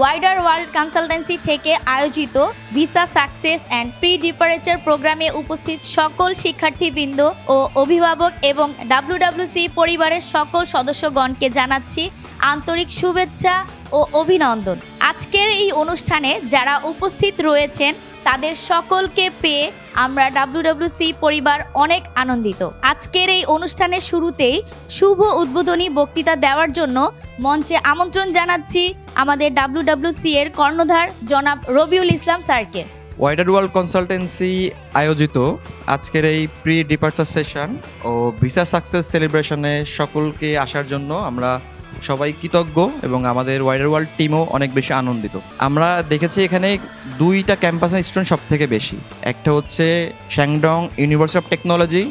Wider world consultancy থেকে আয়োজিত visa success and pre departure প্রোগ্রামে উপস্থিত সকল শিক্ষার্থীবৃন্দ ও অভিভাবক এবং ডাব্লিউডাব্লিউসি পরিবারের সকল সদস্যগণকে জানাচ্ছি আন্তরিক শুভেচ্ছা ও অভিনন্দন। আজকের এই অনুষ্ঠানে যারা উপস্থিত রয়েছেন তাদের সকলকে পেয়ে আমরা ডাব্লিউডাব্লিউসি পরিবার অনেক আনন্দিত। আজকের এই অনুষ্ঠানের শুরুতেই শুভ উদ্বোধনী বক্তৃতা দেওয়ার জন্য মঞ্চে আমন্ত্রণ জানাচ্ছি আমাদের ডাব্লিউডাব্লিউসি এর কর্ণধার জনাব রবিউল ইসলাম স্যারকে। ওয়াইডার ওয়ার্ল্ড কনসালটেন্সি আয়োজিত আজকের এই প্রি ডিপার্চার সেশন ও ভিসা সাকসেস সেলিব্রেশনে সকলকে আসার জন্য আমরা সবাই কৃতজ্ঞ এবং আমাদের ওয়াইডার ওয়ার্ল্ড টিমও অনেক বেশি আনন্দিত। আমরা দেখেছি এখানে দুইটা ক্যাম্পাসের স্টুডেন্ট সব থেকে বেশি, একটা হচ্ছে শ্যাংডং ইউনিভার্সিটি অফ টেকনোলজি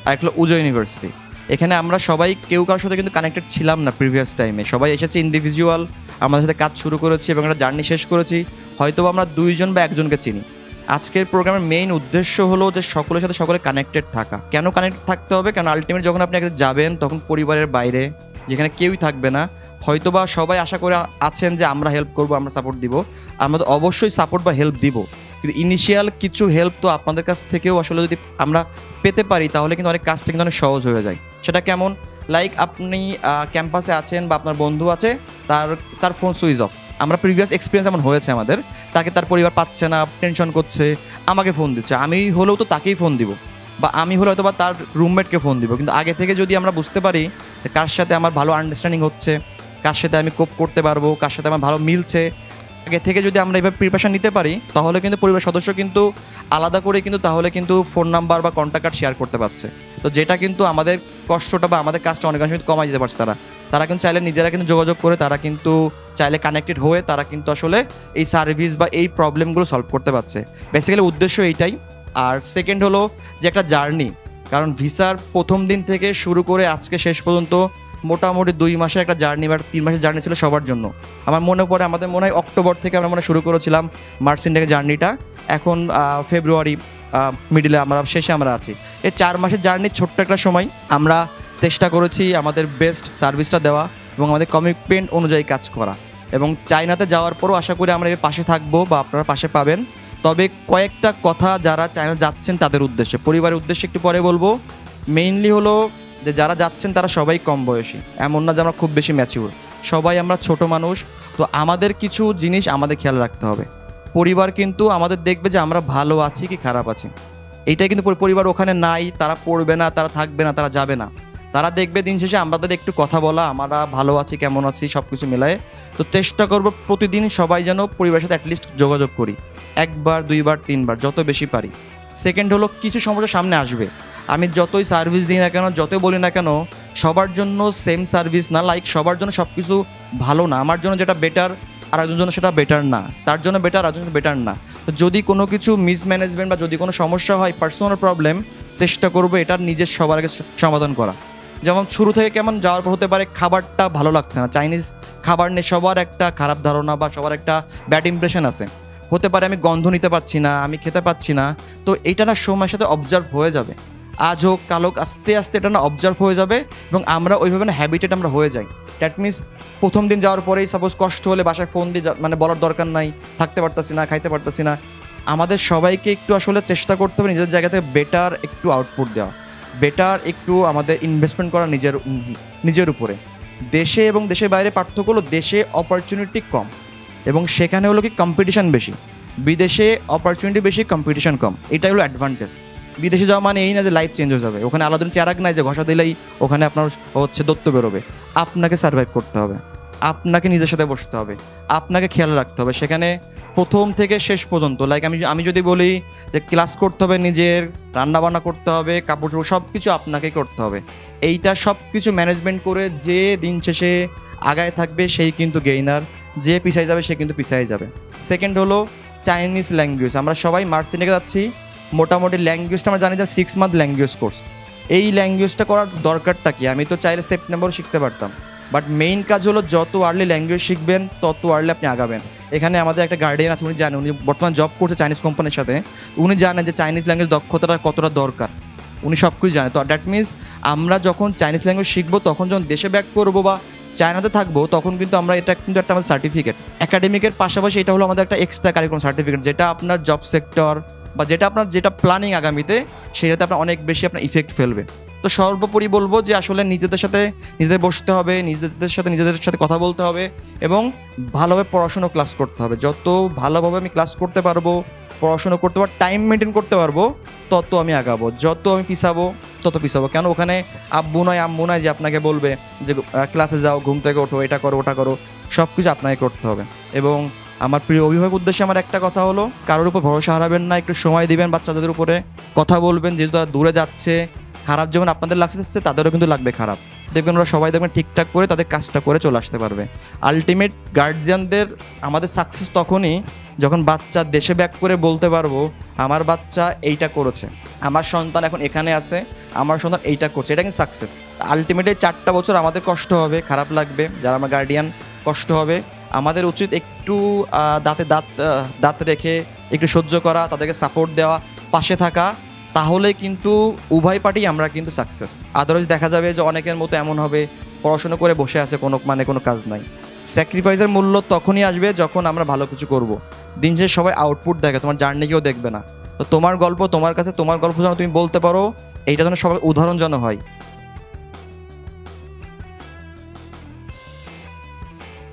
আর একটা উজো ইউনিভার্সিটি। এখানে আমরা সবাই কেউ কারোর সাথে কিন্তু কানেক্টেড ছিলাম না প্রিভিয়াস টাইমে, সবাই এসেছে ইন্ডিভিজুয়াল, আমাদের সাথে কাজ শুরু করেছি এবং একটা জার্নি শেষ করেছি, হয়তো আমরা দুইজন বা একজনকে চিনি। আজকের প্রোগ্রামের মেইন উদ্দেশ্য হলো যে সকলের সাথে সকলে কানেক্টেড থাকা। কেন কানেক্টেড থাকতে হবে? কারণ আলটিমেট যখন আপনি একসাথে যাবেন তখন পরিবারের বাইরে যেখানে কেউই থাকবে না, হয়তোবা সবাই আশা করে আছেন যে আমরা হেল্প করবো, আমরা সাপোর্ট দিব, আমরা তো অবশ্যই সাপোর্ট বা হেল্প দিব, কিন্তু ইনিশিয়াল কিছু হেল্প তো আপনাদের কাছ থেকেও আসলে যদি আমরা পেতে পারি তাহলে কিন্তু অনেক কাজটা কিন্তু অনেক সহজ হয়ে যায়। সেটা কেমন? লাইক আপনি ক্যাম্পাসে আছেন বা আপনার বন্ধু আছে, তার ফোন সুইচ অফ, আমরা প্রিভিয়াস এক্সপিরিয়েন্স এমন হয়েছে আমাদের, তাকে তার পরিবার পাচ্ছে না, টেনশন করছে, আমাকে ফোন দিচ্ছে, আমি হলেও তো তাকেই ফোন দিব বা আমি হলে হয়তো বা তার রুমমেটকে ফোন দিব। কিন্তু আগে থেকে যদি আমরা বুঝতে পারি কার সাথে আমার ভালো আন্ডারস্ট্যান্ডিং হচ্ছে, কার সাথে আমি কোপ করতে পারবো, কার সাথে আমার ভালো মিলছে, আগে থেকে যদি আমরা এইভাবে প্রিপারেশন নিতে পারি তাহলে কিন্তু পরিবার সদস্য কিন্তু আলাদা করে কিন্তু তাহলে কিন্তু ফোন নাম্বার বা কন্ট্যাক্ট কার্ড শেয়ার করতে পারছে। তো যেটা কিন্তু আমাদের কষ্টটা বা আমাদের কাজটা অনেকাংশে কমাই দিতে পারছে। তারা কিন্তু চাইলে নিজেরা কিন্তু যোগাযোগ করে, তারা কিন্তু চাইলে কানেক্টেড হয়ে তারা কিন্তু আসলে এই সার্ভিস বা এই প্রবলেমগুলো সলভ করতে পারছে। বেসিক্যালি উদ্দেশ্য এইটাই। আর সেকেন্ড হলো যে একটা জার্নি, কারণ ভিসার প্রথম দিন থেকে শুরু করে আজকে শেষ পর্যন্ত মোটামুটি 2 মাসের একটা জার্নি বা 3 মাসের জার্নি ছিল সবার জন্য। আমার মনে পড়ে আমাদের মনে হয় অক্টোবর থেকে আমরা শুরু করেছিলাম মার্চ ইন্ডিয়াকে জার্নিটা, এখন ফেব্রুয়ারি মিডিলে শেষে আমরা আছি। এই 4 মাসের জার্নির ছোট্ট একটা সময় আমরা চেষ্টা করেছি আমাদের বেস্ট সার্ভিসটা দেওয়া এবং আমাদের কমিটমেন্ট অনুযায়ী কাজ করা, এবং চায়নাতে যাওয়ার পরও আশা করি আমরা পাশে থাকবো বা আপনারা পাশে পাবেন। তবে কয়েকটা কথা যারা চায়না যাচ্ছেন তাদের উদ্দেশ্যে, পরিবারের উদ্দেশ্যে একটু পরে বলবো। মেইনলি হলো যে যারা যাচ্ছেন তারা সবাই কম বয়সী, এমন না যে আমরা খুব বেশি ম্যাচিউর, সবাই আমরা ছোট মানুষ। তো আমাদের কিছু জিনিস আমাদের খেয়াল রাখতে হবে। পরিবার কিন্তু আমাদের দেখবে যে আমরা ভালো আছি কি খারাপ আছি, এইটাই কিন্তু পরিবার ওখানে নাই, তারা পড়বে না, তারা থাকবে না, তারা যাবে না, তারা দেখবে দিন শেষে আমাদের একটু কথা বলা, আমরা ভালো আছি কেমন আছি সব কিছু মেলায়। তো চেষ্টা করবো প্রতিদিন সবাই যেন পরিবারের সাথে অ্যাটলিস্ট যোগাযোগ করি, 1 বার 2 বার 3 বার যত বেশি পারি। সেকেন্ড হলো কিছু সমস্যা সামনে আসবে, আমি যতই সার্ভিস দিই না কেন, যতই বলি না কেন, সবার জন্য সেম সার্ভিস না, লাইক সবার জন্য সব কিছু ভালো না। আমার জন্য যেটা বেটার আর একজনের জন্য সেটা বেটার না, তার জন্য বেটার আর একজনের জন্য বেটার না। তো যদি কোনো কিছু মিসম্যানেজমেন্ট বা যদি কোনো সমস্যা হয়, পার্সোনাল প্রবলেম, চেষ্টা করবো এটার নিজের সবার আগে সমাধান করা। যেমন শুরু থেকে কেমন যাওয়ার পর হতে পারে খাবারটা ভালো লাগছে না, চাইনিজ খাবার নিয়ে সবার একটা খারাপ ধারণা বা সবার একটা ব্যাড ইমপ্রেশন আছে, হতে পারে আমি গন্ধ নিতে পারছি না, আমি খেতে পাচ্ছি না। তো এইটা না সময়ের সাথে অবজার্ভ হয়ে যাবে, আজ হোক কাল হোক আস্তে আস্তে এটা না অবজার্ভ হয়ে যাবে এবং আমরা ওইভাবে না হ্যাবিটেড আমরা হয়ে যাই। দ্যাট মিনস প্রথম দিন যাওয়ার পরেই সাপোজ কষ্ট হলে বাসায় ফোন দিয়ে বলার দরকার নাই, থাকতে পারতাছি না, খাইতে পারতাছি না। আমাদের সবাইকে একটু আসলে চেষ্টা করতে হবে নিজের জায়গাতে বেটার একটু আউটপুট দেওয়া, বেটার একটু আমাদের ইনভেস্টমেন্ট করা নিজের উপরে। দেশে এবং দেশের বাইরে পার্থক্য হলো দেশে অপরচুনিটি কম এবং সেখানে হলো কি কম্পিটিশন বেশি, বিদেশে অপরচুনিটি বেশি কম্পিটিশন কম, এটাই হলো অ্যাডভান্টেজ। বিদেশে যাওয়া মানে এই না যে লাইফ চেঞ্জ হয়ে যাবে, ওখানে আলাদা চেরাগ নাই যে ঘষা দিলেই ওখানে আপনার দত্ত বেরোবে। আপনাকে সার্ভাইভ করতে হবে, আপনাকে নিজের সাথে বসতে হবে, আপনাকে খেয়াল রাখতে হবে সেখানে প্রথম থেকে শেষ পর্যন্ত। লাইক আমি যদি বলি যে ক্লাস করতে হবে, নিজের রান্নাবান্না করতে হবে, কাপড় চোপড় সব কিছু আপনাকেই করতে হবে। এইটা সব কিছু ম্যানেজমেন্ট করে যে দিন শেষে আগায় থাকবে সেই কিন্তু গেইনার, যে পিছাই যাবে সে কিন্তু পিছাই যাবে। সেকেন্ড হলো চাইনিজ ল্যাঙ্গুয়েজ। আমরা সবাই মার্সিনিকে যাচ্ছি, মোটামুটি ল্যাঙ্গুয়েজটা আমরা জানি যে 6 মান্থ ল্যাঙ্গুয়েজ কোর্স। এই ল্যাঙ্গুয়েজটা করার দরকারটা কি? আমি তো চাইলে সেপ্টেম্বরও শিখতে পারতাম, বাট মেইন কাজ হলো যত আর্লি ল্যাঙ্গুয়েজ শিখবেন তত আর্লি আপনি আগাবেন। এখানে আমাদের একটা গার্ডিয়ান আছে, উনি জানেন, উনি বর্তমানে জব করছে চাইনিজ কোম্পানির সাথে, উনি জানেন যে চাইনিজ ল্যাঙ্গুয়েজ দক্ষতাটা কতটা দরকার, উনি সব কিছু জানে। তো দ্যাট মিনস আমরা যখন চাইনিজ ল্যাঙ্গুয়েজ শিখবো তখন যখন দেশে ব্যাক করবো বা চায়নাতে থাকবো তখন কিন্তু আমরা এটা কিন্তু একটা আমাদের সার্টিফিকেট, এক একাডেমিকের পাশাপাশি এটা হলো আমাদের একটা এক্সট্রা কারিকুলাম সার্টিফিকেট, যেটা আপনার জব সেক্টর বা যেটা আপনার যেটা প্ল্যানিং আগামীতে সেটাতে আপনার অনেক বেশি আপনার ইফেক্ট ফেলবে। তো সর্বোপরি বলবো যে আসলে নিজেদের সাথে নিজেদের বসতে হবে, নিজেদের সাথে কথা বলতে হবে এবং ভালোভাবে পড়াশুনো ক্লাস করতে হবে। যত ভালোভাবে আমি ক্লাস করতে পারবো, পড়াশুনো করতে পারবো, টাইম মেনটেন করতে পারবো, তত আমি আগাবো। যত আমি পিছাবো তত পিছাবো। কেন ওখানে আব্বু নয় যে আপনাকে বলবে যে ক্লাসে যাও, ঘুম থেকে ওঠো, এটা করো ওটা করো, সব কিছু আপনাকে করতে হবে। এবং আমার প্রিয় অভিভাবক উদ্দেশ্যে আমার একটা কথা হলো, কারোর উপর ভরসা হারাবেন না, একটু সময় দিবেন বাচ্চাদের উপরে, কথা বলবেন। যেহেতু তারা দূরে যাচ্ছে, খারাপ যেমন আপনাদের লাগছে তাদেরও কিন্তু লাগবে খারাপ। দেখবেন ওরা সবাই দেখবেন ঠিকঠাক করে তাদের কাজটা করে চলে আসতে পারবে। আলটিমেট গার্জিয়ানদের আমাদের সাকসেস তখনই যখন বাচ্চা দেশে ব্যাক করে বলতে পারবো আমার বাচ্চা এইটা করেছে, আমার সন্তান এখন এখানে আছে, আমার সন্তান এইটা করছে, এটা কিন্তু সাকসেস। আলটিমেটলি 4টা বছর আমাদের কষ্ট হবে, খারাপ লাগবে, যারা আমার গার্ডিয়ান কষ্ট হবে। আমাদের উচিত একটু দাঁত রেখে একটু সহ্য করা, তাদেরকে সাপোর্ট দেওয়া, পাশে থাকা, তাহলে কিন্তু উভয় পার্টি আমরা কিন্তু সাকসেস। আদারওয়াইজ দেখা যাবে যে অনেকের মতো এমন হবে পড়াশোনা করে বসে আছে, কোনো কাজ নাই। স্যাক্রিফাইসের মূল্য তখনই আসবে যখন আমরা ভালো কিছু করব। দিন শেষে সবাই আউটপুট দেখে, তোমার জার্নি কেউ দেখবে না। তো তোমার গল্প তোমার কাছে, তোমার গল্প যেন তুমি বলতে পারো, এইটা যেন সবার উদাহরণ যেন হয়।